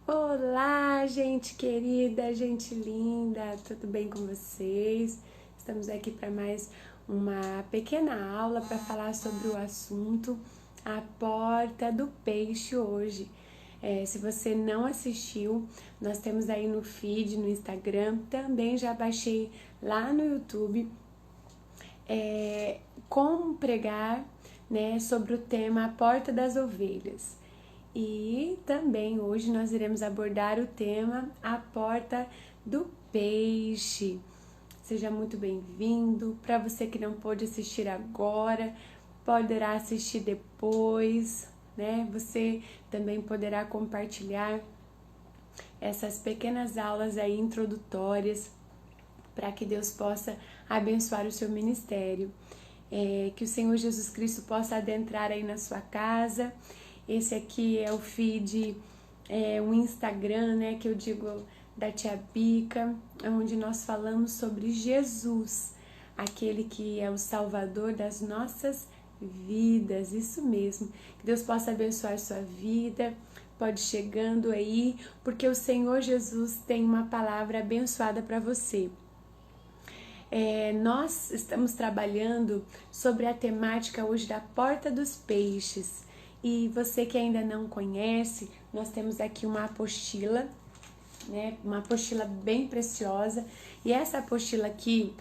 Olá, gente querida, gente linda, tudo bem com vocês? Estamos aqui para mais uma pequena aula para falar sobre o assunto A Porta do Peixe hoje. Se você não assistiu, nós temos aí no feed, no Instagram, também já baixei lá no YouTube como pregar, né, sobre o tema A Porta das Ovelhas. E também hoje nós iremos abordar o tema A Porta do Peixe. Seja muito bem-vindo. Para você que não pôde assistir agora, poderá assistir depois, né? Você também poderá compartilhar essas pequenas aulas aí introdutórias para que Deus possa abençoar o seu ministério. Que o Senhor Jesus Cristo possa adentrar aí na sua casa. Esse aqui é o feed, o Instagram, né, que eu digo da Tia Bica, onde nós falamos sobre Jesus, aquele que é o Salvador das nossas vidas, isso mesmo. Que Deus possa abençoar sua vida, pode chegando aí, porque o Senhor Jesus tem uma palavra abençoada para você. Nós estamos trabalhando sobre a temática hoje da Porta dos Peixes. E você que ainda não conhece, nós temos aqui uma apostila, né? Uma apostila bem preciosa. E essa apostila aqui,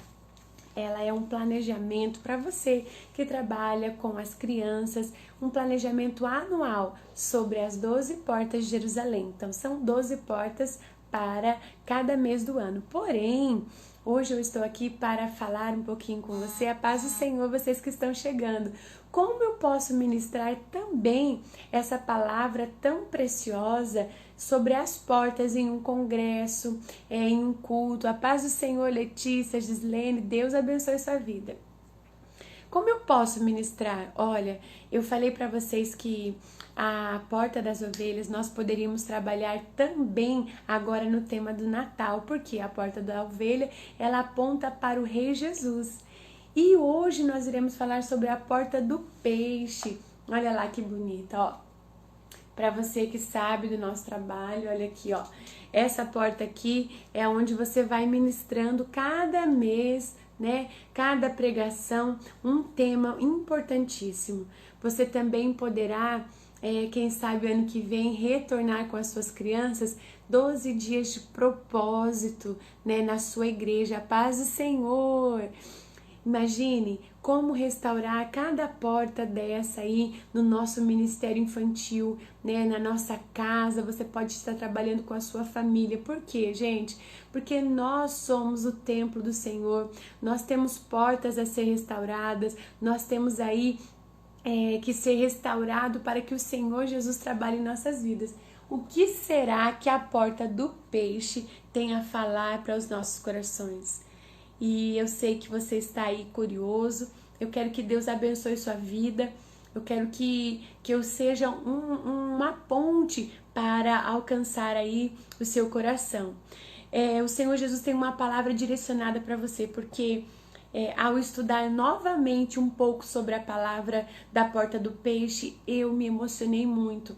ela é um planejamento para você que trabalha com as crianças, um planejamento anual sobre as 12 portas de Jerusalém. Então, são 12 portas para cada mês do ano. Porém, hoje eu estou aqui para falar um pouquinho com você. A paz do Senhor, vocês que estão chegando. Como eu posso ministrar também essa palavra tão preciosa sobre as portas em um congresso, em um culto? A paz do Senhor, Letícia, Gislene, Deus abençoe sua vida. Como eu posso ministrar? Olha, eu falei para vocês que a Porta das Ovelhas nós poderíamos trabalhar também agora no tema do Natal, porque a Porta da Ovelha, ela aponta para o Rei Jesus. E hoje nós iremos falar sobre a Porta do Peixe. Olha lá que bonita, ó. Para você que sabe do nosso trabalho, olha aqui, ó. Essa porta aqui é onde você vai ministrando cada mês, né? Cada pregação, um tema importantíssimo. Você também poderá, quem sabe ano que vem, retornar com as suas crianças 12 dias de propósito, né? Na sua igreja. A paz do Senhor! Imagine como restaurar cada porta dessa aí no nosso ministério infantil, né? Na nossa casa, você pode estar trabalhando com a sua família. Por quê, gente? Porque nós somos o templo do Senhor, nós temos portas a ser restauradas, nós temos aí que ser restaurado para que o Senhor Jesus trabalhe em nossas vidas. O que será que a porta do peixe tem a falar para os nossos corações? E eu sei que você está aí curioso. Eu quero que Deus abençoe sua vida. Eu quero que eu seja uma ponte para alcançar aí o seu coração. O Senhor Jesus tem uma palavra direcionada para você, porque ao estudar novamente um pouco sobre a palavra da porta do peixe, eu me emocionei muito.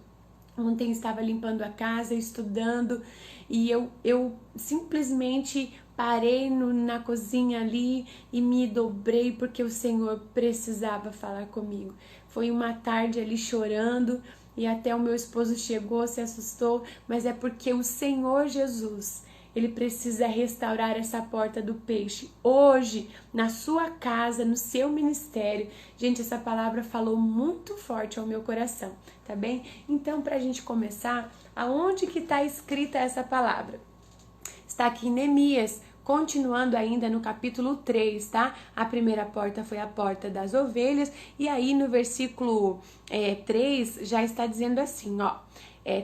Ontem estava limpando a casa, estudando, e eu simplesmente parei na cozinha ali e me dobrei porque o Senhor precisava falar comigo. Foi uma tarde ali chorando e até o meu esposo chegou, se assustou, mas é porque o Senhor Jesus, Ele precisa restaurar essa porta do peixe. Hoje, na sua casa, no seu ministério. Gente, essa palavra falou muito forte ao meu coração, tá bem? Então, pra gente começar, aonde que tá escrita essa palavra? Está aqui em Neemias, continuando ainda no capítulo 3, tá? A primeira porta foi a porta das ovelhas, e aí no versículo 3 já está dizendo assim, ó.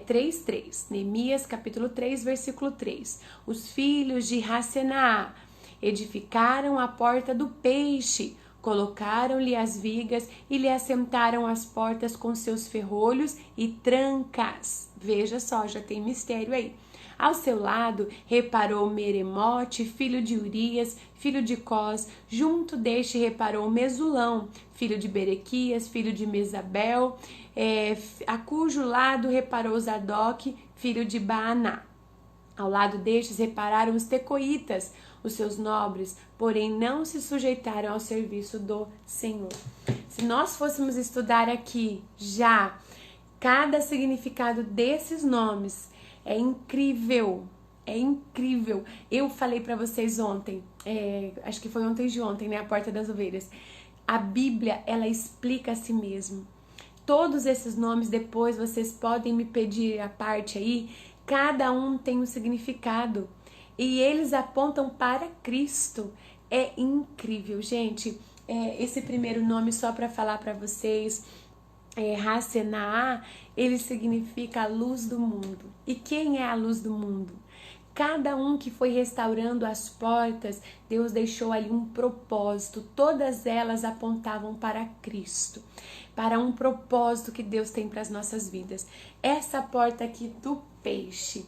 3:3, Neemias capítulo 3, versículo 3. Os filhos de Racenaá edificaram a porta do peixe, colocaram-lhe as vigas e lhe assentaram as portas com seus ferrolhos e trancas. Veja só, já tem mistério aí. Ao seu lado reparou Meremote, filho de Urias, filho de Cós. Junto deste reparou Mesulão, filho de Berequias, filho de Mesabel, a cujo lado reparou Zadok, filho de Baaná. Ao lado destes repararam os tecoitas, os seus nobres, porém não se sujeitaram ao serviço do Senhor. Se nós fôssemos estudar aqui já cada significado desses nomes, é incrível, é incrível. Eu falei para vocês ontem, acho que foi ontem de ontem, né? A Porta das Ovelhas. A Bíblia, ela explica a si mesma. Todos esses nomes, depois vocês podem me pedir a parte aí, cada um tem um significado e eles apontam para Cristo. É incrível, gente. Esse primeiro nome, só para falar para vocês, Rasenaá, ele significa a luz do mundo. E quem é a luz do mundo? Cada um que foi restaurando as portas, Deus deixou ali um propósito. Todas elas apontavam para Cristo, para um propósito que Deus tem para as nossas vidas. Essa porta aqui do peixe,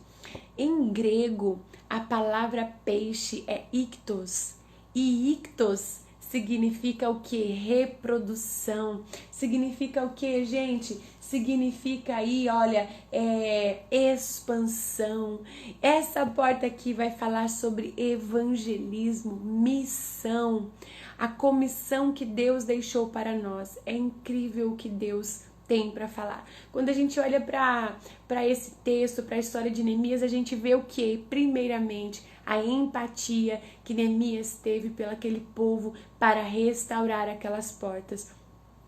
em grego, a palavra peixe é ictos. E ictos significa o que? Reprodução. Significa o que, gente? Significa aí, olha, expansão. Essa porta aqui vai falar sobre evangelismo, missão, a comissão que Deus deixou para nós. É incrível o que Deus tem para falar. Quando a gente olha para esse texto, para a história de Neemias, a gente vê o que? Primeiramente, a empatia que Neemias teve pelo aquele povo para restaurar aquelas portas.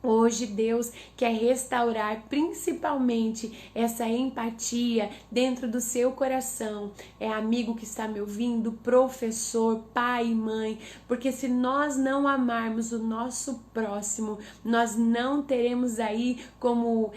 Hoje Deus quer restaurar principalmente essa empatia dentro do seu coração. Amigo que está me ouvindo, professor, pai e mãe, porque se nós não amarmos o nosso próximo, nós não teremos aí como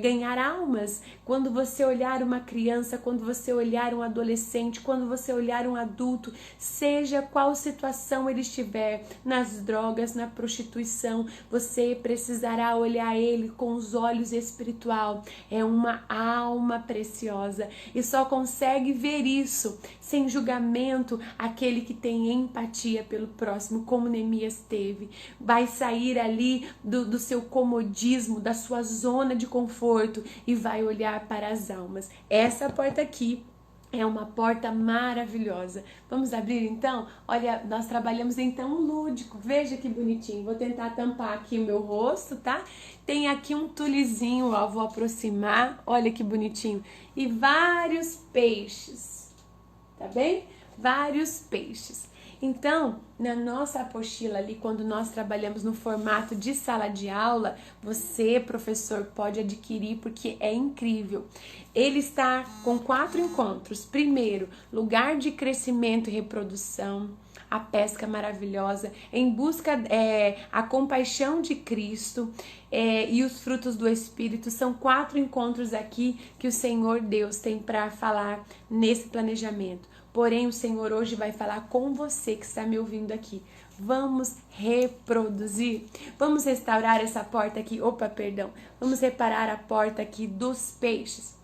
ganhar almas. Quando você olhar uma criança, quando você olhar um adolescente, quando você olhar um adulto, seja qual situação ele estiver, nas drogas, na prostituição, você precisará olhar ele com os olhos espiritual. É uma alma preciosa e só consegue ver isso sem julgamento aquele que tem empatia pelo próximo, como Neemias teve. Vai sair ali do seu comodismo, da sua zona de conforto e vai olhar para as almas. Essa porta aqui é uma porta maravilhosa. Vamos abrir então? Olha, nós trabalhamos então o lúdico. Veja que bonitinho. Vou tentar tampar aqui o meu rosto, tá? Tem aqui um tulizinho, ó. Vou aproximar. Olha que bonitinho. E vários peixes. Tá bem? Vários peixes. Então, na nossa apostila ali, quando nós trabalhamos no formato de sala de aula, você, professor, pode adquirir porque é incrível. Ele está com 4 encontros. Primeiro, lugar de crescimento e reprodução, a pesca maravilhosa, em busca a compaixão de Cristo e os frutos do Espírito. São 4 encontros aqui que o Senhor Deus tem para falar nesse planejamento. Porém, o Senhor hoje vai falar com você que está me ouvindo aqui. Vamos reproduzir? Vamos restaurar essa porta aqui? Vamos reparar a porta aqui dos peixes.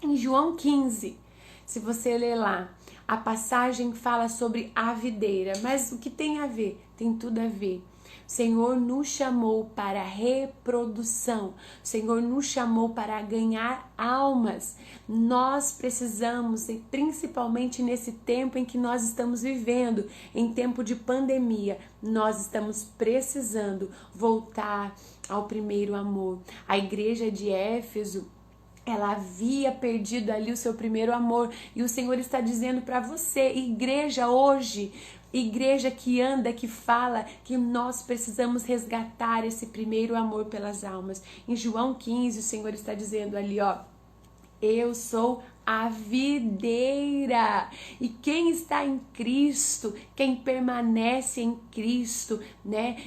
Em João 15, se você ler lá, a passagem fala sobre a videira. Mas o que tem a ver? Tem tudo a ver. O Senhor nos chamou para reprodução. O Senhor nos chamou para ganhar almas. Nós precisamos, e principalmente nesse tempo em que nós estamos vivendo, em tempo de pandemia, nós estamos precisando voltar ao primeiro amor. A igreja de Éfeso, ela havia perdido ali o seu primeiro amor. E o Senhor está dizendo para você, igreja hoje, igreja que anda, que fala, que nós precisamos resgatar esse primeiro amor pelas almas. Em João 15, o Senhor está dizendo ali, ó, eu sou a videira, e quem está em Cristo, quem permanece em Cristo, né,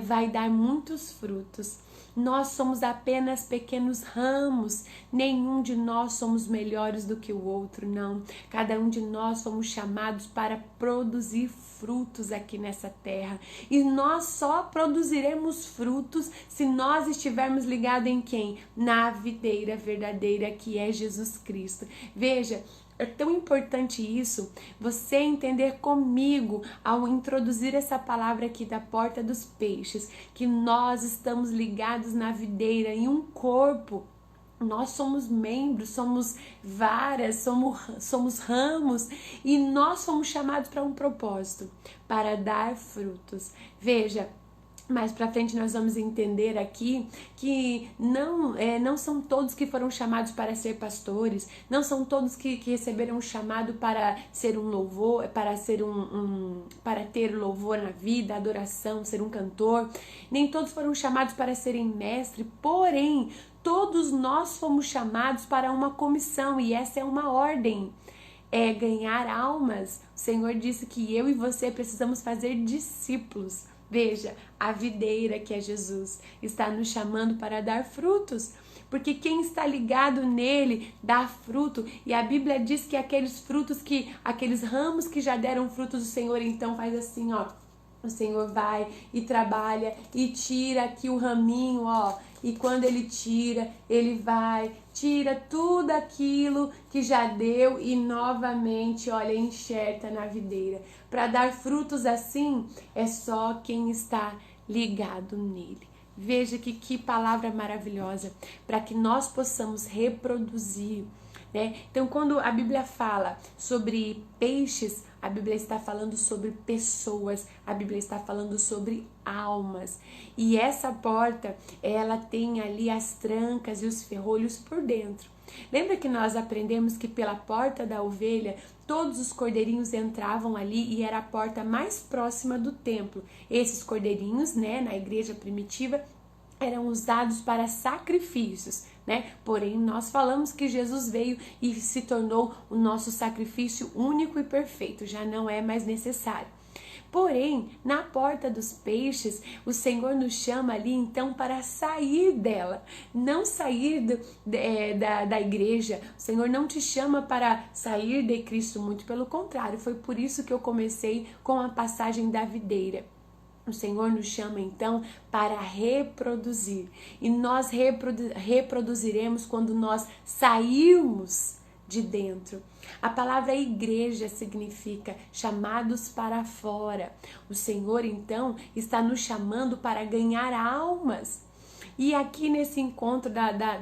vai dar muitos frutos. Nós somos apenas pequenos ramos, nenhum de nós somos melhores do que o outro, não. Cada um de nós somos chamados para produzir frutos aqui nessa terra. E nós só produziremos frutos se nós estivermos ligados em quem? Na videira verdadeira, que é Jesus Cristo. Veja, É tão importante isso, você entender comigo ao introduzir essa palavra aqui da porta dos peixes, que nós estamos ligados na videira em um corpo. Nós somos membros, somos varas, somos ramos e nós fomos chamados para um propósito, para dar frutos. Veja, mais pra frente nós vamos entender aqui que não são todos que foram chamados para ser pastores, não são todos que receberam um chamado para ser um louvor, para ser para ter louvor na vida, adoração, ser um cantor, nem todos foram chamados para serem mestre, porém todos nós fomos chamados para uma comissão e essa é uma ordem. É ganhar almas. O Senhor disse que eu e você precisamos fazer discípulos. Veja, a videira que é Jesus está nos chamando para dar frutos, porque quem está ligado nele dá fruto, e a Bíblia diz que aqueles ramos que já deram frutos, o Senhor então faz assim, ó, o Senhor vai e trabalha e tira aqui o raminho, ó, e quando ele tira, ele tira tudo aquilo que já deu e novamente, olha, enxerta na videira. Para dar frutos assim, é só quem está ligado nele. Veja que palavra maravilhosa, para que nós possamos reproduzir, né? Então, quando a Bíblia fala sobre peixes, a Bíblia está falando sobre pessoas, a Bíblia está falando sobre almas. E essa porta, ela tem ali as trancas e os ferrolhos por dentro. Lembra que nós aprendemos que pela porta da ovelha, todos os cordeirinhos entravam ali e era a porta mais próxima do templo. Esses cordeirinhos, né, na igreja primitiva, eram usados para sacrifícios, né? Porém, nós falamos que Jesus veio e se tornou o nosso sacrifício único e perfeito, já não é mais necessário. Porém, na porta dos peixes, o Senhor nos chama ali então para sair dela, não sair da igreja. O Senhor não te chama para sair de Cristo, muito pelo contrário. Foi por isso que eu comecei com a passagem da videira. O Senhor nos chama então para reproduzir, e nós reproduziremos quando nós sairmos de dentro. A palavra igreja significa chamados para fora. O Senhor então está nos chamando para ganhar almas. E aqui nesse encontro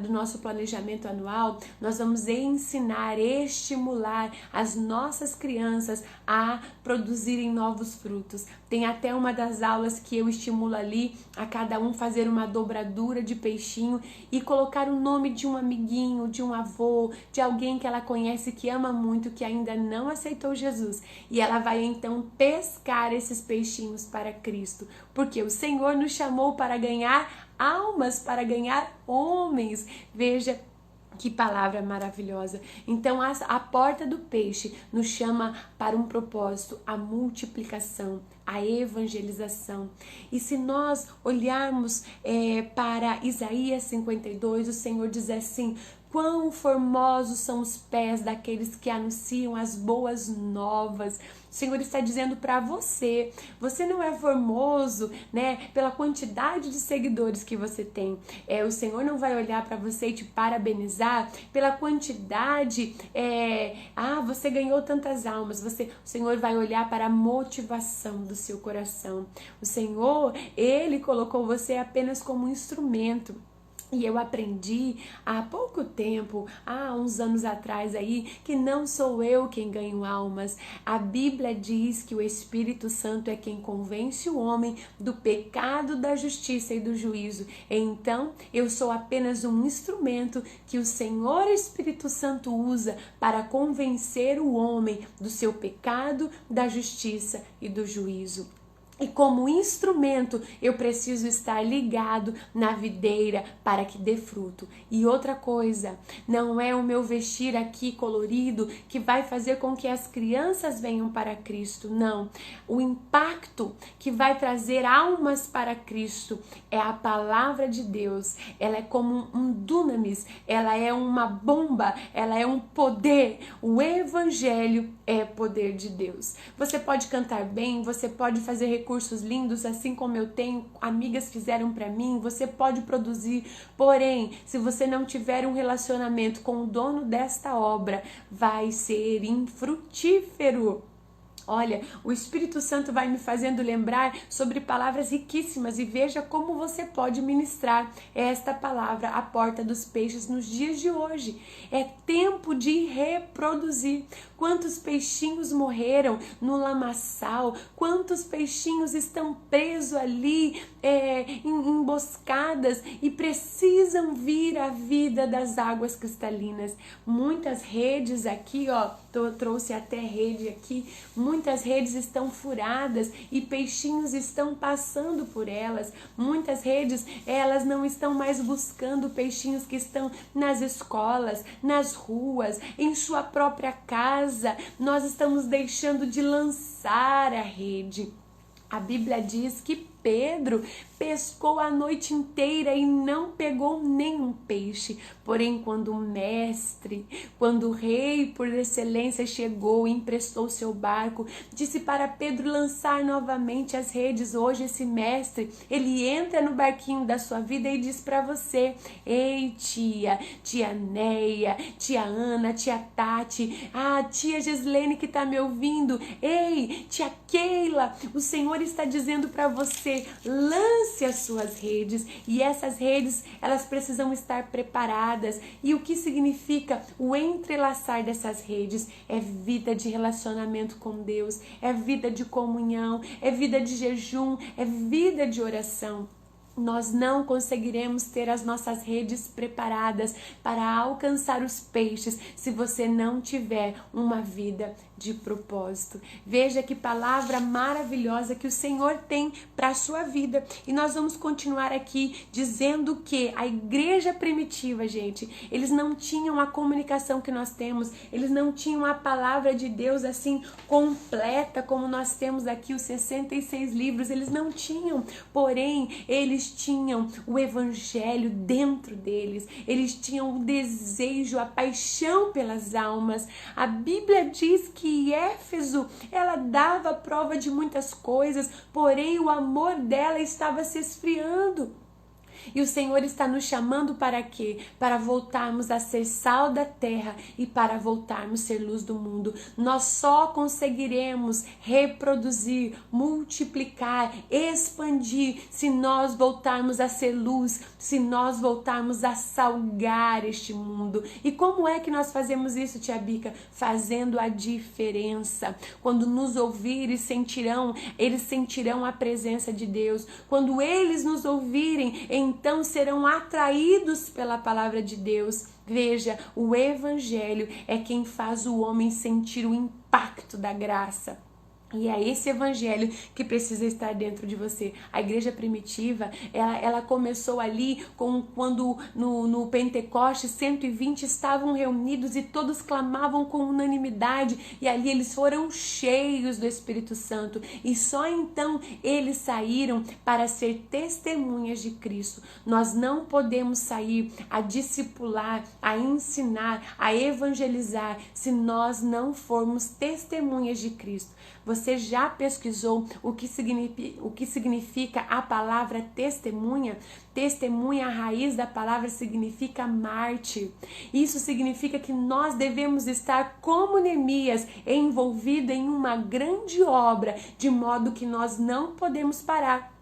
do nosso planejamento anual, nós vamos ensinar, estimular as nossas crianças a produzirem novos frutos. Tem até uma das aulas que eu estimulo ali a cada um fazer uma dobradura de peixinho e colocar o nome de um amiguinho, de um avô, de alguém que ela conhece, que ama muito, que ainda não aceitou Jesus. E ela vai então pescar esses peixinhos para Cristo, porque o Senhor nos chamou para ganhar almas, para ganhar homens. Veja que palavra maravilhosa. Então a porta do peixe nos chama para um propósito, a multiplicação, a evangelização. E se nós olharmos para Isaías 52, o Senhor diz assim: quão formosos são os pés daqueles que anunciam as boas novas. O Senhor está dizendo para você, você não é formoso, né, pela quantidade de seguidores que você tem. O Senhor não vai olhar para você e te parabenizar pela quantidade, você ganhou tantas almas. O Senhor vai olhar para a motivação do seu coração. O Senhor, Ele colocou você apenas como um instrumento. E eu aprendi há pouco tempo, há uns anos atrás aí, que não sou eu quem ganho almas. A Bíblia diz que o Espírito Santo é quem convence o homem do pecado, da justiça e do juízo. Então, eu sou apenas um instrumento que o Senhor Espírito Santo usa para convencer o homem do seu pecado, da justiça e do juízo. E como instrumento, eu preciso estar ligado na videira para que dê fruto. E outra coisa, não é o meu vestir aqui colorido que vai fazer com que as crianças venham para Cristo. Não. O impacto que vai trazer almas para Cristo é a palavra de Deus. Ela é como um dunamis, ela é uma bomba, ela é um poder. O Evangelho é poder de Deus. Você pode cantar bem, você pode fazer recursos recursos lindos, assim como eu tenho, amigas fizeram para mim, você pode produzir. Porém, se você não tiver um relacionamento com o dono desta obra, vai ser infrutífero. Olha, o Espírito Santo vai me fazendo lembrar sobre palavras riquíssimas e veja como você pode ministrar esta palavra à porta dos peixes nos dias de hoje. É tempo de reproduzir. Quantos peixinhos morreram no lamaçal? Quantos peixinhos estão presos ali, emboscadas e precisam vir à vida das águas cristalinas? Muitas redes aqui, ó, trouxe até rede aqui, muitas redes estão furadas e peixinhos estão passando por elas. Muitas redes, elas não estão mais buscando peixinhos que estão nas escolas, nas ruas, em sua própria casa. Nós estamos deixando de lançar a rede. A Bíblia diz que Pedro pescou a noite inteira e não pegou nenhum peixe. Porém, quando o rei por excelência chegou e emprestou seu barco, disse para Pedro lançar novamente as redes. Hoje esse mestre, ele entra no barquinho da sua vida e diz para você: ei, tia Neia, tia Ana, tia Tati, tia Gislene que tá me ouvindo, ei, tia Keila, o Senhor está dizendo para você: lance as suas redes, e essas redes, elas precisam estar preparadas. E o que significa o entrelaçar dessas redes? É vida de relacionamento com Deus, é vida de comunhão, é vida de jejum, é vida de oração. Nós não conseguiremos ter as nossas redes preparadas para alcançar os peixes se você não tiver uma vida de propósito. Veja que palavra maravilhosa que o Senhor tem para a sua vida. E nós vamos continuar aqui dizendo que a igreja primitiva, gente, eles não tinham a comunicação que nós temos, eles não tinham a palavra de Deus assim completa como nós temos aqui os 66 livros, eles não tinham. Porém, eles tinham o evangelho dentro deles, eles tinham o desejo, a paixão pelas almas. A Bíblia diz que Éfeso, ela dava prova de muitas coisas, porém o amor dela estava se esfriando. E o Senhor está nos chamando para quê? Para voltarmos a ser sal da terra e para voltarmos a ser luz do mundo. Nós só conseguiremos reproduzir, multiplicar, expandir se nós voltarmos a ser luz, se nós voltarmos a salgar este mundo. E como é que nós fazemos isso, tia Bica? Fazendo a diferença. Quando nos ouvirem, eles sentirão a presença de Deus. Quando eles nos ouvirem, então serão atraídos pela palavra de Deus. Veja, o evangelho é quem faz o homem sentir o impacto da graça. E é esse evangelho que precisa estar dentro de você. A igreja primitiva, ela começou ali quando no Pentecostes 120 estavam reunidos e todos clamavam com unanimidade. E ali eles foram cheios do Espírito Santo. E só então eles saíram para ser testemunhas de Cristo. Nós não podemos sair a discipular, a ensinar, a evangelizar se nós não formos testemunhas de Cristo. Você já pesquisou o que significa a palavra testemunha? Testemunha, a raiz da palavra significa mártir. Isso significa que nós devemos estar como Neemias, envolvido em uma grande obra, de modo que nós não podemos parar.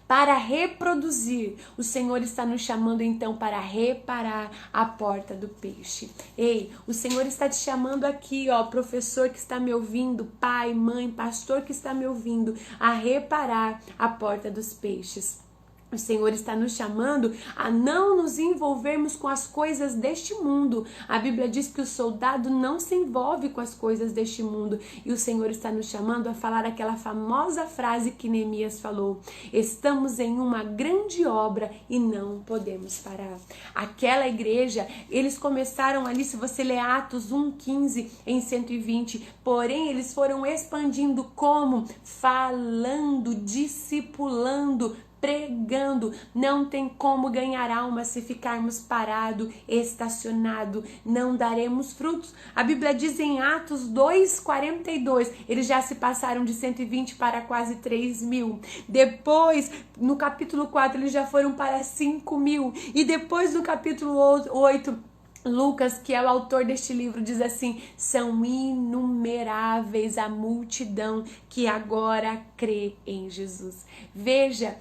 Para reproduzir, o Senhor está nos chamando então para reparar a porta do peixe. Ei, o Senhor está te chamando aqui, ó, professor que está me ouvindo, pai, mãe, pastor que está me ouvindo, a reparar a porta dos peixes. O Senhor está nos chamando a não nos envolvermos com as coisas deste mundo. A Bíblia diz que o soldado não se envolve com as coisas deste mundo. E o Senhor está nos chamando a falar aquela famosa frase que Neemias falou: estamos em uma grande obra e não podemos parar. Aquela igreja, eles começaram ali, se você ler Atos 1:15 em 120, porém eles foram expandindo como? Falando, discipulando pregando. Não tem como ganhar alma se ficarmos parado, estacionado, não daremos frutos. A Bíblia diz em Atos 2:42, eles já se passaram de 120 para quase 3.000. Depois, no capítulo 4, eles já foram para 5.000. E depois, no capítulo 8, Lucas, que é o autor deste livro, diz assim: são inumeráveis a multidão que agora crê em Jesus. Veja,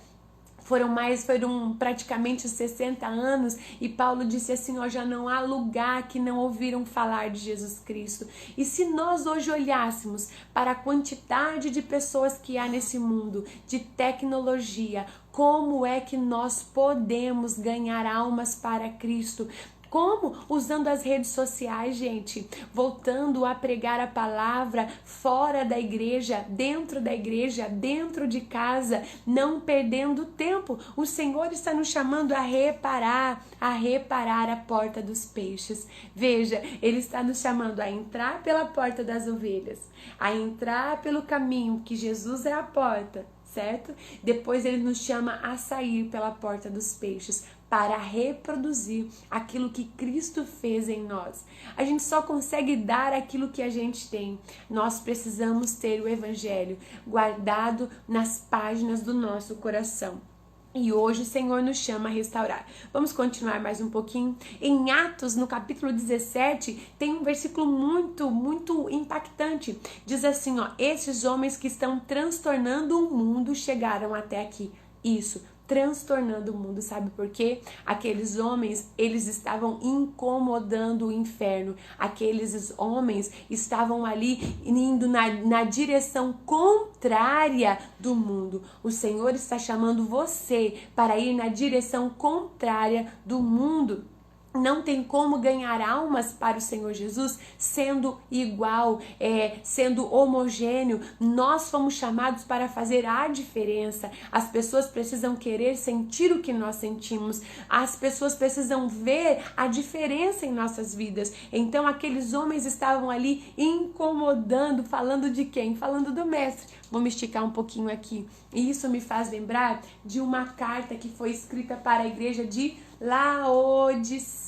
foram praticamente 60 anos, e Paulo disse assim, ó, já não há lugar que não ouviram falar de Jesus Cristo. E se nós hoje olhássemos para a quantidade de pessoas que há nesse mundo, de tecnologia, como é que nós podemos ganhar almas para Cristo? Como? Usando as redes sociais, gente, voltando a pregar a palavra fora da igreja, dentro de casa, não perdendo tempo. O Senhor está nos chamando a reparar a porta dos peixes. Veja, Ele está nos chamando a entrar pela porta das ovelhas, a entrar pelo caminho que Jesus é a porta, certo? Depois Ele nos chama a sair pela porta dos peixes, para reproduzir aquilo que Cristo fez em nós. A gente só consegue dar aquilo que a gente tem. Nós precisamos ter o Evangelho guardado nas páginas do nosso coração. E hoje o Senhor nos chama a restaurar. Vamos continuar mais um pouquinho. Em Atos, no capítulo 17, tem um versículo muito impactante. Diz assim, ó, esses homens que estão transtornando o mundo chegaram até aqui. Isso, transtornando o mundo, sabe por quê? Aqueles homens, eles estavam incomodando o inferno. Aqueles homens estavam ali indo na direção contrária do mundo. O Senhor está chamando você para ir na direção contrária do mundo. Não tem como ganhar almas para o Senhor Jesus sendo igual, sendo homogêneo. Nós fomos chamados para fazer a diferença. As pessoas precisam querer sentir o que nós sentimos. As pessoas precisam ver a diferença em nossas vidas. Então aqueles homens estavam ali incomodando, falando de quem? Falando do Mestre. Vou me esticar um pouquinho aqui. E isso me faz lembrar de uma carta que foi escrita para a igreja de Laodiceia.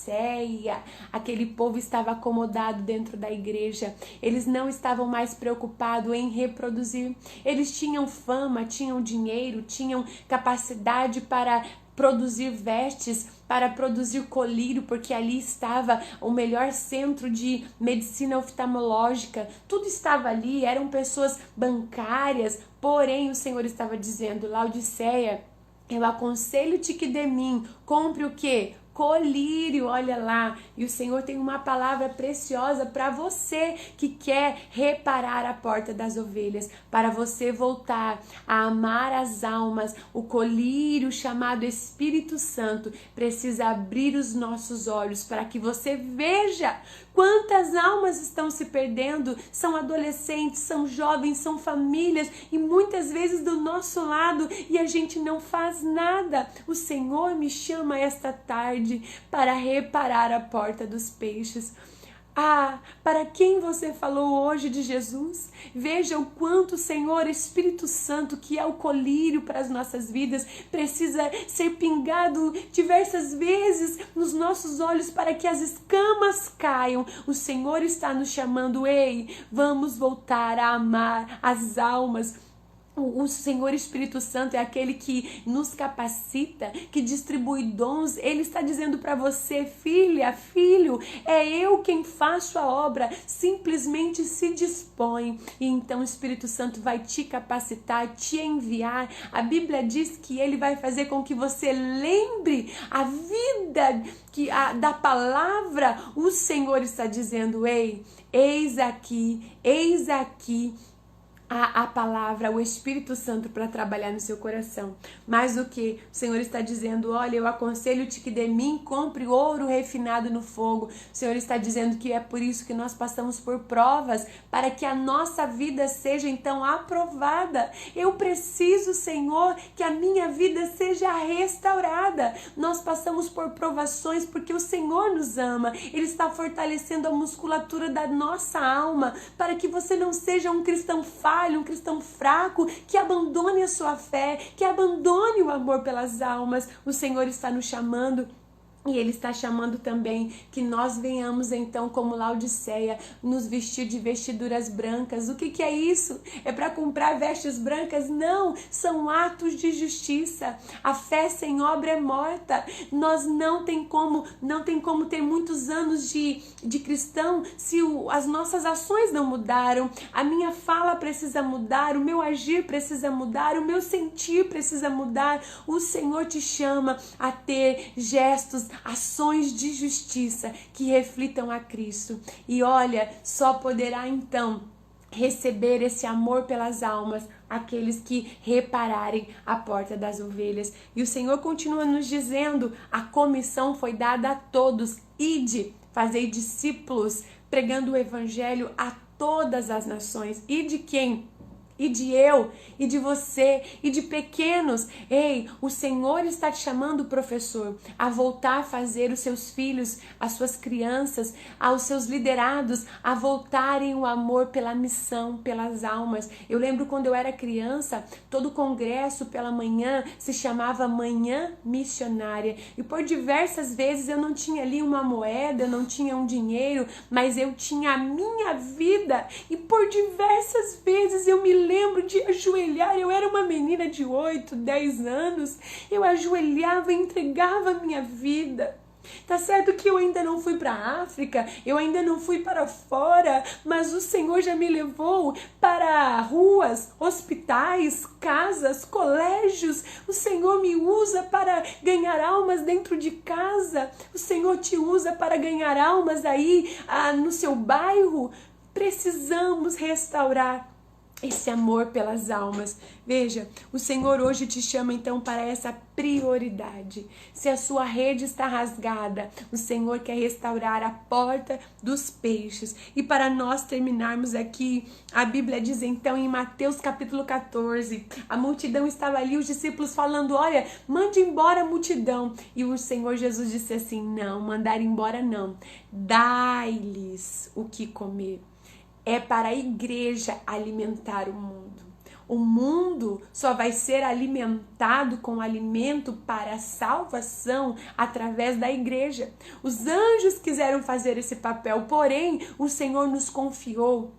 Aquele povo estava acomodado dentro da igreja. Eles não estavam mais preocupados em reproduzir. Eles tinham fama, tinham dinheiro, tinham capacidade para produzir vestes, para produzir colírio, porque ali estava o melhor centro de medicina oftalmológica. Tudo estava ali, eram pessoas bancárias. Porém, o Senhor estava dizendo, Laodiceia, eu aconselho-te que de mim compre o quê? Colírio, olha lá. E o Senhor tem uma palavra preciosa para você que quer reparar a porta das ovelhas, para você voltar a amar as almas. O colírio chamado Espírito Santo precisa abrir os nossos olhos para que você veja quantas almas estão se perdendo. São adolescentes, são jovens, são famílias e muitas vezes do nosso lado e a gente não faz nada. O Senhor me chama esta tarde para reparar a porta dos peixes. Ah, para quem você falou hoje de Jesus? Veja o quanto o Senhor Espírito Santo, que é o colírio para as nossas vidas, precisa ser pingado diversas vezes nos nossos olhos para que as escamas caiam. O Senhor está nos chamando, ei, vamos voltar a amar as almas. O Senhor Espírito Santo é aquele que nos capacita, que distribui dons. Ele está dizendo para você, filha, filho, é eu quem faço a obra, simplesmente se dispõe. E então o Espírito Santo vai te capacitar, te enviar. A Bíblia diz que ele vai fazer com que você lembre a vida da palavra. O Senhor está dizendo, ei, eis aqui, a palavra, o Espírito Santo para trabalhar no seu coração. Mas o que? O Senhor está dizendo, olha, eu aconselho-te que de mim compre ouro refinado no fogo. O Senhor está dizendo que é por isso que nós passamos por provas, para que a nossa vida seja então aprovada. Eu preciso, Senhor, que a minha vida seja restaurada. Nós passamos por provações porque o Senhor nos ama. Ele está fortalecendo a musculatura da nossa alma, para que você não seja um cristão falso, falho, um cristão fraco, que abandone a sua fé, que abandone o amor pelas almas. O Senhor está nos chamando. E Ele está chamando também que nós venhamos então, como Laodiceia, nos vestir de vestiduras brancas. O que é isso? É para comprar vestes brancas? Não, são atos de justiça. A fé sem obra é morta. Nós não tem como ter muitos anos de cristão se as nossas ações não mudaram. A minha fala precisa mudar, o meu agir precisa mudar, o meu sentir precisa mudar. O Senhor te chama a ter gestos, ações de justiça que reflitam a Cristo. E olha, só poderá então receber esse amor pelas almas aqueles que repararem a porta das ovelhas. E o Senhor continua nos dizendo: a comissão foi dada a todos. Ide, fazei discípulos, pregando o evangelho a todas as nações. E de quem? E de eu, e de você, e de pequenos. Ei, o Senhor está te chamando, professor, a voltar a fazer os seus filhos, as suas crianças, aos seus liderados, a voltarem o amor pela missão, pelas almas. Eu lembro quando eu era criança, todo congresso pela manhã se chamava Manhã Missionária. E por diversas vezes eu não tinha ali uma moeda, eu não tinha um dinheiro, mas eu tinha a minha vida. E por diversas vezes eu me lembro de ajoelhar. Eu era uma menina de 8, 10 anos. Eu ajoelhava e entregava a minha vida. Tá certo que eu ainda não fui para a África, eu ainda não fui para fora, mas o Senhor já me levou para ruas, hospitais, casas, colégios. O Senhor me usa para ganhar almas dentro de casa. O Senhor te usa para ganhar almas aí no seu bairro. Precisamos restaurar esse amor pelas almas. Veja, o Senhor hoje te chama então para essa prioridade. Se a sua rede está rasgada, o Senhor quer restaurar a porta dos peixes. E para nós terminarmos aqui, a Bíblia diz então em Mateus capítulo 14, a multidão estava ali, os discípulos falando: olha, mande embora a multidão. E o Senhor Jesus disse assim: não, mandar embora não, dai-lhes o que comer. É para a igreja alimentar o mundo. O mundo só vai ser alimentado com alimento para a salvação através da igreja. Os anjos quiseram fazer esse papel, porém o Senhor nos confiou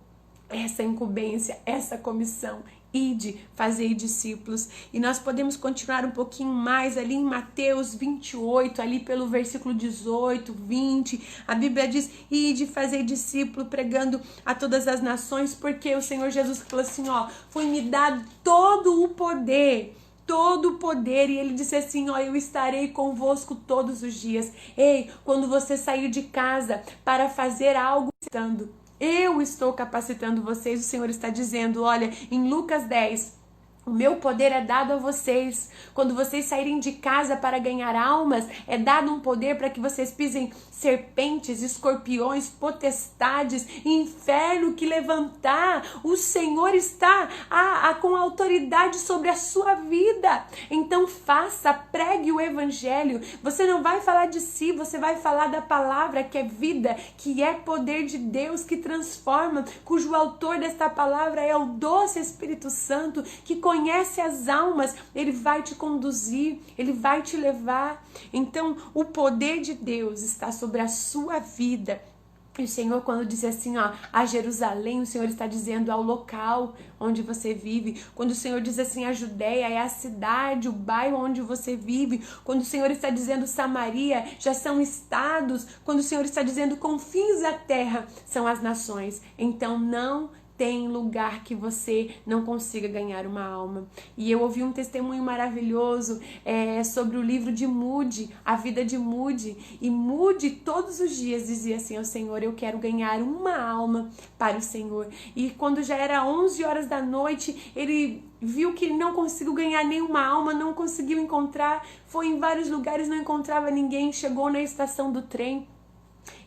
essa incumbência, essa comissão. Ide, fazei discípulos. E nós podemos continuar um pouquinho mais ali em Mateus 28, ali pelo versículo 18, 20. A Bíblia diz: ide, fazei discípulo, pregando a todas as nações, porque o Senhor Jesus falou assim, ó, foi-me dado todo o poder, e ele disse assim, ó, eu estarei convosco todos os dias. Ei, quando você sair de casa para fazer algo, eu estou capacitando vocês. O Senhor está dizendo, olha, em Lucas 10, o meu poder é dado a vocês. Quando vocês saírem de casa para ganhar almas, é dado um poder para que vocês pisem serpentes, escorpiões, potestades, inferno que levantar. O Senhor está com autoridade sobre a sua vida. Então faça, pregue o evangelho. Você não vai falar de si, você vai falar da palavra que é vida, que é poder de Deus, que transforma, cujo autor desta palavra é o doce Espírito Santo, que conhece as almas. Ele vai te conduzir, ele vai te levar. Então o poder de Deus está sobre a sua vida. E o Senhor, quando diz assim, ó, a Jerusalém, o Senhor está dizendo ao local onde você vive. Quando o Senhor diz assim, a Judéia, é a cidade, o bairro onde você vive. Quando o Senhor está dizendo Samaria, já são estados. Quando o Senhor está dizendo confins da terra, são as nações. Então não tem lugar que você não consiga ganhar uma alma. E eu ouvi um testemunho maravilhoso sobre o livro de Moody, a vida de Moody. E Moody todos os dias dizia assim ao Senhor, eu quero ganhar uma alma para o Senhor. E quando já era 11 horas da noite, ele viu que não conseguiu ganhar nenhuma alma, não conseguiu encontrar, foi em vários lugares, não encontrava ninguém, chegou na estação do trem.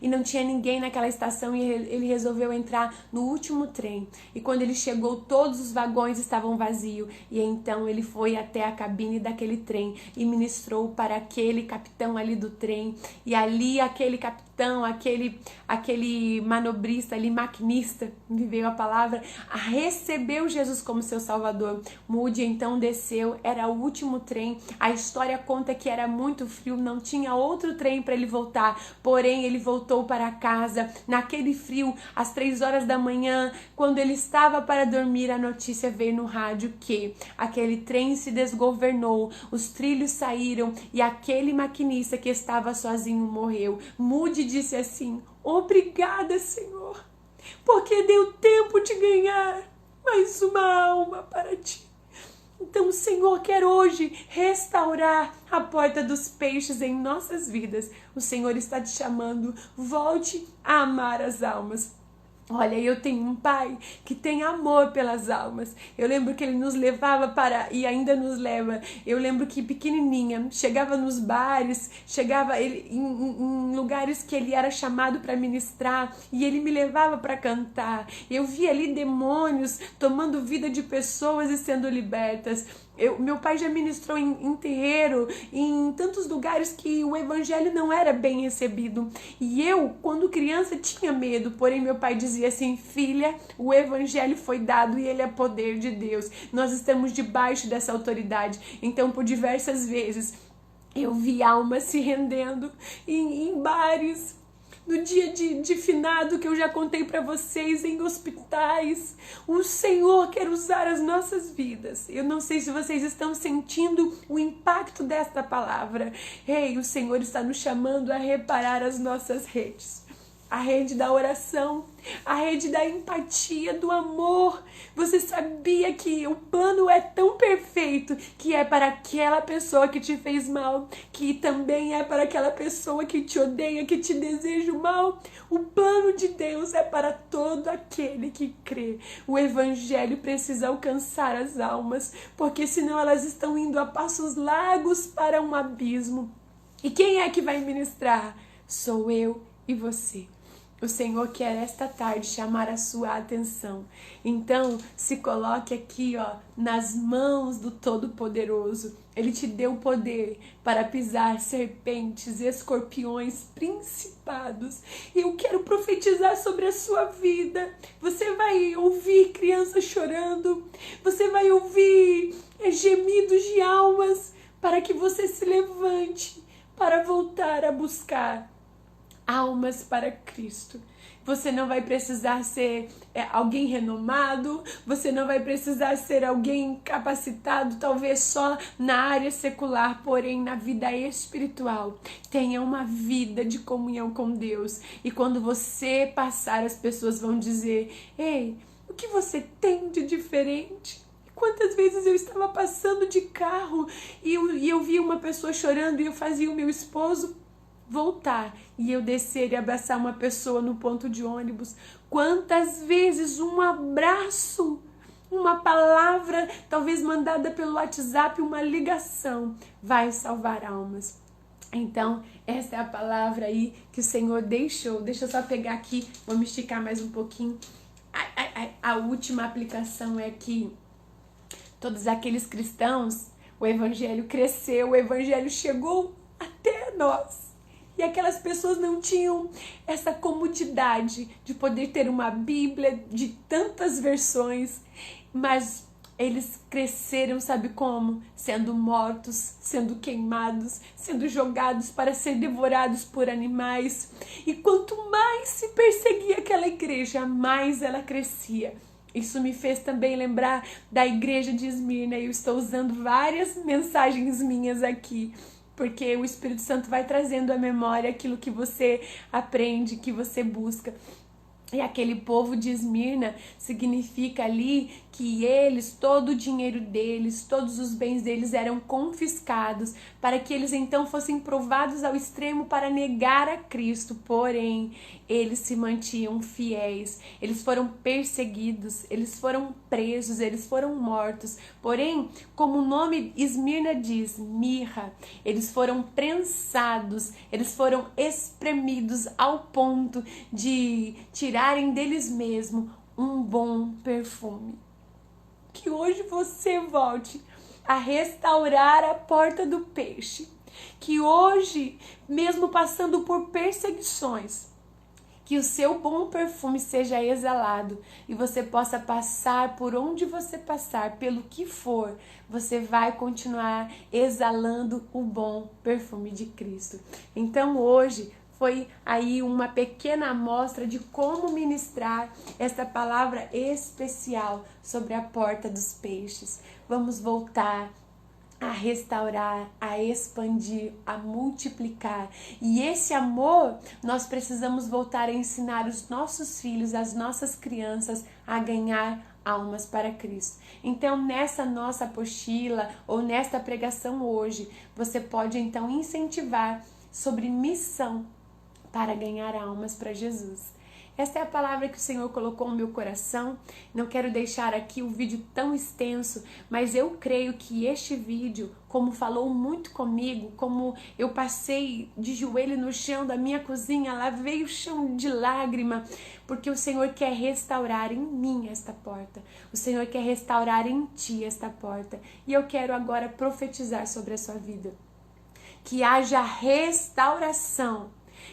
e não tinha ninguém naquela estação, e ele resolveu entrar no último trem. E quando ele chegou, todos os vagões estavam vazios, e então ele foi até a cabine daquele trem e ministrou para aquele capitão ali do trem, e ali aquele capitão, aquele manobrista ali, maquinista, me veio a palavra, recebeu Jesus como seu salvador. Moody então desceu, era o último trem, a história conta que era muito frio, não tinha outro trem para ele voltar, porém ele voltou para casa, naquele frio, às 3 horas da manhã, quando ele estava para dormir, a notícia veio no rádio que aquele trem se desgovernou, os trilhos saíram e aquele maquinista que estava sozinho morreu. Moody disse assim: obrigada, Senhor, porque deu tempo de ganhar mais uma alma para ti. Então o Senhor quer hoje restaurar a porta dos peixes em nossas vidas. O Senhor está te chamando, volte a amar as almas. Olha, eu tenho um pai que tem amor pelas almas. Eu lembro que ele nos levava e ainda nos leva. Eu lembro que pequenininha, chegava nos bares, chegava em lugares que ele era chamado para ministrar, e ele me levava para cantar. Eu via ali demônios tomando vida de pessoas e sendo libertas. Meu pai já ministrou em terreiro, em tantos lugares que o evangelho não era bem recebido. E eu, quando criança, tinha medo, porém meu pai dizia assim: filha, o evangelho foi dado e ele é poder de Deus. Nós estamos debaixo dessa autoridade. Então, por diversas vezes, eu vi almas se rendendo em bares, no dia de finado que eu já contei para vocês, em hospitais. O Senhor quer usar as nossas vidas. Eu não sei se vocês estão sentindo o impacto desta palavra. Ei, o Senhor está nos chamando a reparar as nossas redes. A rede da oração, a rede da empatia, do amor. Você sabia que o plano é tão perfeito que é para aquela pessoa que te fez mal, que também é para aquela pessoa que te odeia, que te deseja o mal? O plano de Deus é para todo aquele que crê. O evangelho precisa alcançar as almas, porque senão elas estão indo a passos largos para um abismo. E quem é que vai ministrar? Sou eu e você. O Senhor quer esta tarde chamar a sua atenção. Então, se coloque aqui, nas mãos do Todo-Poderoso. Ele te deu poder para pisar serpentes, escorpiões, principados. E eu quero profetizar sobre a sua vida. Você vai ouvir crianças chorando. Você vai ouvir gemidos de almas, para que você se levante para voltar a buscar almas para Cristo. Você não vai precisar ser alguém renomado, você não vai precisar ser alguém capacitado, talvez só na área secular, porém na vida espiritual. Tenha uma vida de comunhão com Deus. E quando você passar, as pessoas vão dizer: ei, o que você tem de diferente? Quantas vezes eu estava passando de carro e eu via uma pessoa chorando e eu fazia o meu esposo voltar e eu descer e abraçar uma pessoa no ponto de ônibus. Quantas vezes um abraço, uma palavra, talvez mandada pelo WhatsApp, uma ligação, vai salvar almas. Então, essa é a palavra aí que o Senhor deixou. Deixa eu só pegar aqui, vou me esticar mais um pouquinho. A última aplicação é que todos aqueles cristãos, o evangelho cresceu, o evangelho chegou até nós. E aquelas pessoas não tinham essa comodidade de poder ter uma Bíblia de tantas versões, mas eles cresceram, sabe como? Sendo mortos, sendo queimados, sendo jogados para ser devorados por animais. E quanto mais se perseguia aquela igreja, mais ela crescia. Isso me fez também lembrar da igreja de Esmirna. Eu estou usando várias mensagens minhas aqui, porque o Espírito Santo vai trazendo à memória aquilo que você aprende, que você busca. E aquele povo de Esmirna significa ali que eles, todo o dinheiro deles, todos os bens deles eram confiscados, para que eles então fossem provados ao extremo para negar a Cristo. Porém, eles se mantinham fiéis, eles foram perseguidos, eles foram presos, eles foram mortos. Porém, como o nome Esmirna diz, mirra, eles foram prensados, eles foram espremidos ao ponto de tirarem deles mesmos um bom perfume. Que hoje você volte a restaurar a porta do peixe. Que hoje, mesmo passando por perseguições, que o seu bom perfume seja exalado e você possa passar por onde você passar, pelo que for, você vai continuar exalando o bom perfume de Cristo. Então hoje foi aí uma pequena amostra de como ministrar esta palavra especial sobre a porta dos peixes. Vamos voltar a restaurar, a expandir, a multiplicar. E esse amor, nós precisamos voltar a ensinar os nossos filhos, as nossas crianças a ganhar almas para Cristo. Então, nessa nossa apostila ou nesta pregação hoje, você pode então incentivar sobre missão para ganhar almas para Jesus. Esta é a palavra que o Senhor colocou no meu coração. Não quero deixar aqui o vídeo tão extenso, mas eu creio que este vídeo, como falou muito comigo, como eu passei de joelho no chão da minha cozinha, lavei o chão de lágrima, porque o Senhor quer restaurar em mim esta porta. O Senhor quer restaurar em ti esta porta. E eu quero agora profetizar sobre a sua vida. Que haja restauração.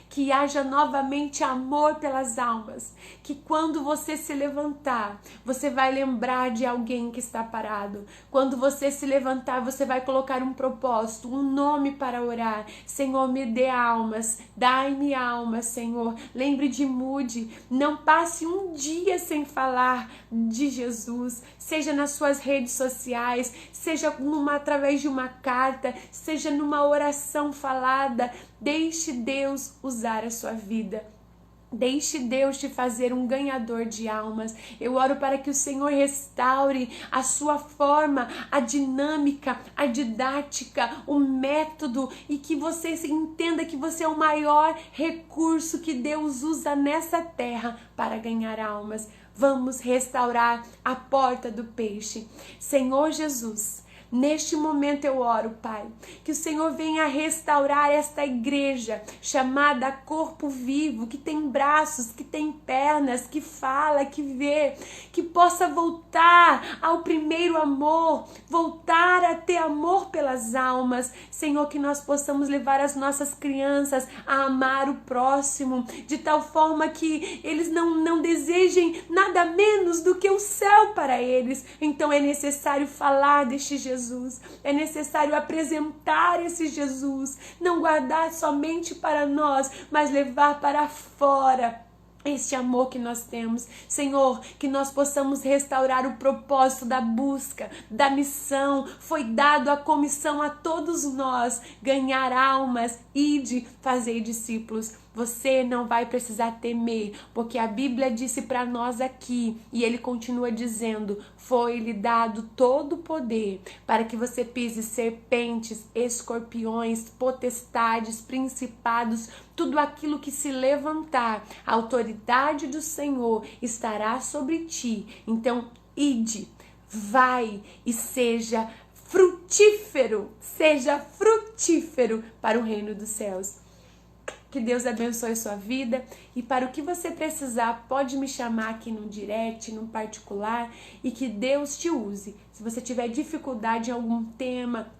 Que haja novamente amor pelas almas, que quando você se levantar, você vai lembrar de alguém que está parado. Quando você se levantar, você vai colocar um propósito, um nome para orar. Senhor, me dê almas, dai-me almas, Senhor. Lembre de Moody, não passe um dia sem falar de Jesus, seja nas suas redes sociais, seja através de uma carta, seja numa oração falada. Deixe Deus usar a sua vida. Deixe Deus te fazer um ganhador de almas. Eu oro para que o Senhor restaure a sua forma, a dinâmica, a didática, o método, e que você entenda que você é o maior recurso que Deus usa nessa terra para ganhar almas. Vamos restaurar a porta do peixe. Senhor Jesus, neste momento eu oro, Pai, que o Senhor venha restaurar esta igreja chamada Corpo Vivo, que tem braços, que tem pernas, que fala, que vê, que possa voltar ao primeiro amor, voltar a ter amor pelas almas. Senhor, que nós possamos levar as nossas crianças a amar o próximo, de tal forma que eles não desejem nada menos do que o céu para eles. Então é necessário falar deste Jesus. É necessário apresentar esse Jesus, não guardar somente para nós, mas levar para fora este amor que nós temos. Senhor, que nós possamos restaurar o propósito da busca, da missão. Foi dado a comissão a todos nós, ganhar almas, ide, fazei discípulos. Você não vai precisar temer, porque a Bíblia disse para nós aqui, e ele continua dizendo, foi-lhe dado todo o poder para que você pise serpentes, escorpiões, potestades, principados, tudo aquilo que se levantar, a autoridade do Senhor estará sobre ti. Então, ide, vai e seja frutífero para o reino dos céus. Que Deus abençoe a sua vida, e para o que você precisar, pode me chamar aqui no direct, no particular, e que Deus te use. Se você tiver dificuldade em algum tema,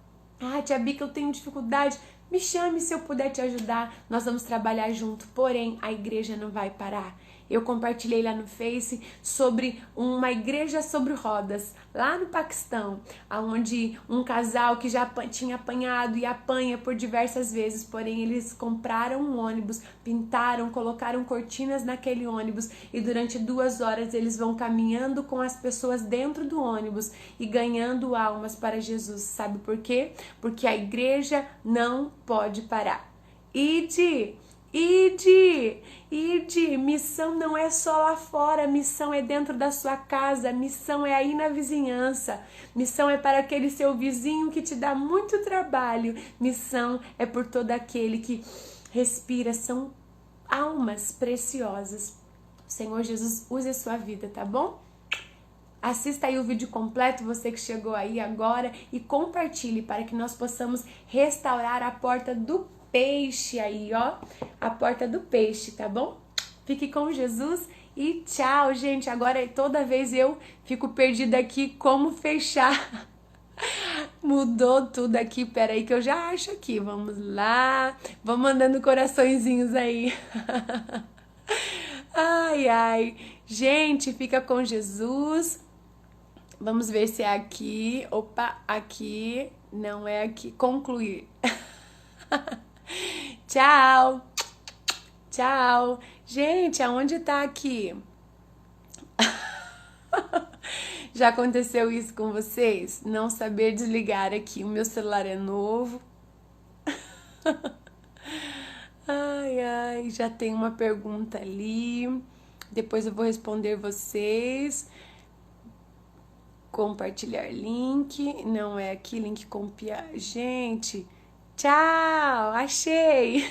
Tia Bica, eu tenho dificuldade, me chame se eu puder te ajudar, nós vamos trabalhar junto, porém a igreja não vai parar. Eu compartilhei lá no Face sobre uma igreja sobre rodas, lá no Paquistão, onde um casal que já tinha apanhado e apanha por diversas vezes, porém eles compraram um ônibus, pintaram, colocaram cortinas naquele ônibus e durante 2 horas eles vão caminhando com as pessoas dentro do ônibus e ganhando almas para Jesus. Sabe por quê? Porque a igreja não pode parar. Ide Ide, ide, missão não é só lá fora, missão é dentro da sua casa, missão é aí na vizinhança, missão é para aquele seu vizinho que te dá muito trabalho, missão é por todo aquele que respira, são almas preciosas. O Senhor Jesus use a sua vida, tá bom? Assista aí o vídeo completo, você que chegou aí agora, e compartilhe para que nós possamos restaurar a porta do peixe aí, ó. A porta do peixe, tá bom? Fique com Jesus e tchau, gente. Agora toda vez eu fico perdida aqui como fechar. Mudou tudo aqui, peraí que eu já acho aqui. Vamos lá. Vamos mandando coraçõezinhos aí. Ai, ai. Gente, fica com Jesus. Vamos ver se é aqui. Opa, aqui. Não é aqui. Concluir. Tchau. Tchau. Gente, aonde tá aqui? Já aconteceu isso com vocês? Não saber desligar aqui. O meu celular é novo. Ai, ai. Já tem uma pergunta ali. Depois eu vou responder vocês. Compartilhar link, não é aqui, link copiar. Gente, tchau, achei!